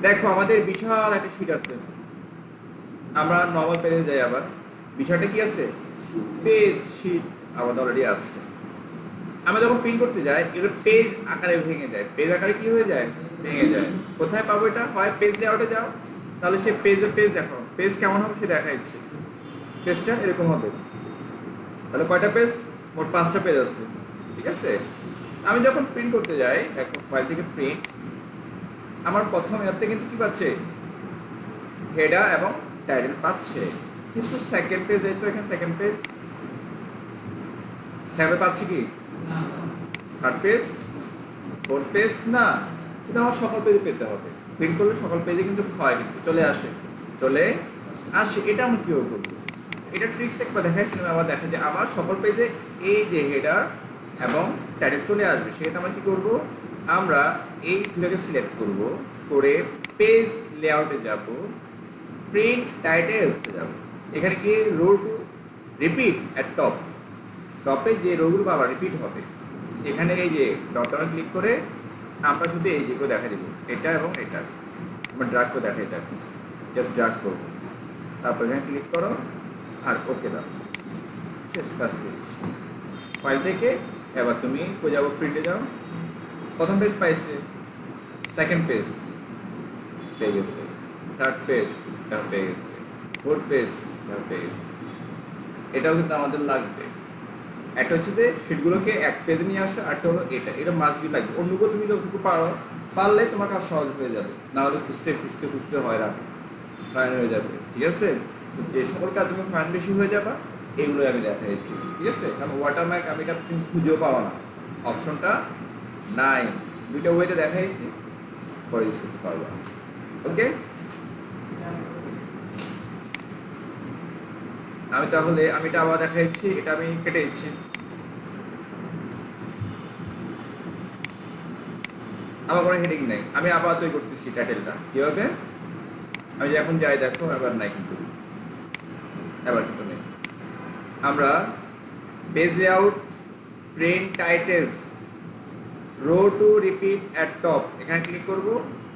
দেখো আমাদের বিশাল একটা শিট আছে, আমরা নর্মাল পেজে যাই। আবার বিষয়টা কি আছে, পেজ শিট আমাদের অলরেডি আছে। আমরা যখন প্রিন্ট করতে যাই এগুলো পেজ আকারে ভেঙে যায়, পেজ আকারে কি হয়ে যায়, ভেঙে যায়। কোথায় পাবো এটা? হয় পেজ লেআউটে যাও, তাহলে সে পেজ দেখো, পেজ কেমন হবে সে দেখাচ্ছে। পেজটা এরকম হবে। তাহলে কয়টা পেজ? মোট 5টা পেজ আছে, ঠিক আছে। আমি যখন প্রিন্ট করতে যাই, দেখো ফাইল থেকে প্রিন্ট, আমার প্রথম অ্যাপতে কিন্তু কি পাচ্ছে, হেডার এবং টাইটেল পাচ্ছে। কিন্তু সেকেন্ড পেজ, এই তো এখানে সেকেন্ড পেজ পাচ্ছি কি, থার্ড পেজ, ফোর্থ পেজ না, কিন্তু আমার সকল পেজে পেতে হবে। প্রিন্ট করলে সকল পেজে কিন্তু হয়, কিন্তু চলে আসে। এটা আমরা কীভাবে করবো? এটা ট্রিক্সটা একবার দেখাইছিলাম, আবার দেখা যায় আমার সকল পেজে এই যে হেডার এবং টাইটেল চলে আসবে। সেটা আমরা কী করবো, আমরা এই দুটাকে সিলেক্ট করব, করে পেজ লেআউটে যাব, প্রিন্ট টাইটেলসে যাব। এখানে কি row to repeat at top, টপে যে রোগুলো আবার রিপিট হবে, এখানে এই যে ডটটা ক্লিক করে আমরা শুধু এই যেগুলো দেখা দেবো, এটা এবং এটা আমরা ড্রাগ করে দেখাই, দেখো জাস্ট ড্রাগ করবো, তারপর এখানে ক্লিক করো আর ওকে দাও, শেষ, কাজ ফিনিশ। ফাইল থেকে এবার তুমি কোথায় যাবো, প্রিন্টে যাও, প্রথম পেজ পাইছে, সেকেন্ড পেজ পেয়ে গেছে, থার্ড পেজ পেয়ে গেছে, ফোর্থ পেজ পেয়ে গেছে। এটাও কিন্তু আমাদের লাগবে। একটা হচ্ছে যে শিটগুলোকে এক পেজে নিয়ে আসা, আরটা হলো এটা মাস্ট বি লাগবে। অন্যগুলো তুমি যতটুকু পারলে তোমার কাজ সহজ হয়ে যাবে, না হলে খুঁজতে হয়রান হয়ে যাবে, ঠিক আছে। যে সকল কাজ তুমি ফাইন বেশি হয়ে যাবা, এগুলোই আমি দেখাচ্ছি, ঠিক আছে। কারণ ওয়াটারমার্ক আমি এটা তুমি খুঁজেও পাওয়া না, অপশনটা নাই। দুইটা ওয়েতে দেখাইছি, পরে ইউজ করতে পারবো। ওকে, আমি এটা আবার দেখাচ্ছি, এটা আমি কেটে দিচ্ছি। আমার কোনো হেডিং নেই, আমি আবার তৈরি করতেছি টাইটেলটা কীভাবে। আমি এখন যাই, দেখো এবার নাই, কিন্তু নেই। আমরা page layout, print titles, row to repeat at top, এখানে ক্লিক করব,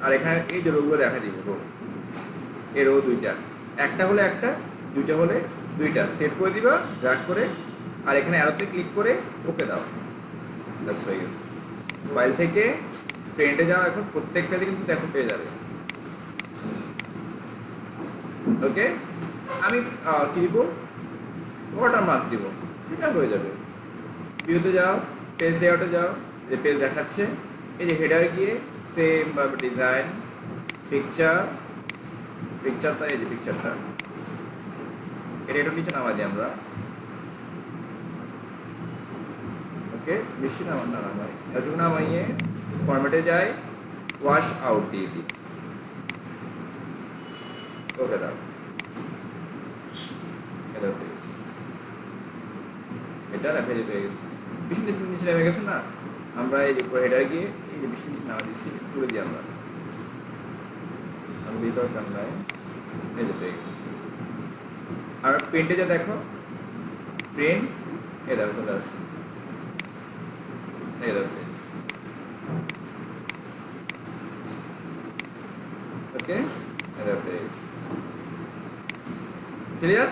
আর এখানে এই যে রোগুলো দেখা দিবে, এই রো দুইটা, একটা হলে একটা, দুইটা হলে দুইটা, সেট করে দিবা ড্র্যাগ করে, আর এখানে অ্যারোতে ক্লিক করে ওকে দাও, ব্যাস হয়ে গেছে। ফাইল থেকে প্রিন্টে যাও, এখন প্রত্যেক পেজে কিন্তু দেখো পেয়ে যাবে। ওকে, আমি কী দিব, ওয়াটারমার্ক দিব, সেটা হয়ে যাবে। ভিউতে যাও, পেজ লেআউটে যাও, যে পেজ দেখাচ্ছে, এই যে হেডারে গিয়ে সেম ভাবে ডিজাইন, পিকচারটা, এই যে পিকচারটা এটা একটু নিচে নামাই দিই আমরা। ওকে, বেশি নামাই, এটুকু নামাইয়ে ফরম্যাটে যাই, ওয়াশ আউট দিয়ে দিই, ওকে দাও, এটা দেখা যেতে পেয়ে গেছে। বেশি নিচে নেমে গেছে না, আমরা এই যে উপরে হেডারে গিয়ে এই যে বেশি নিচে নামা দিচ্ছি, তুলে দিই আমরা, আমি ভিতর কান্নায় এই যে পেয়ে গেছি। আর প্রিন্টে যা দেখো, প্রিন্ট এই দেখো চলে আসছে, এই দেখো পেজ। ওকে, এই দেখো পেজ, ক্লিয়ার।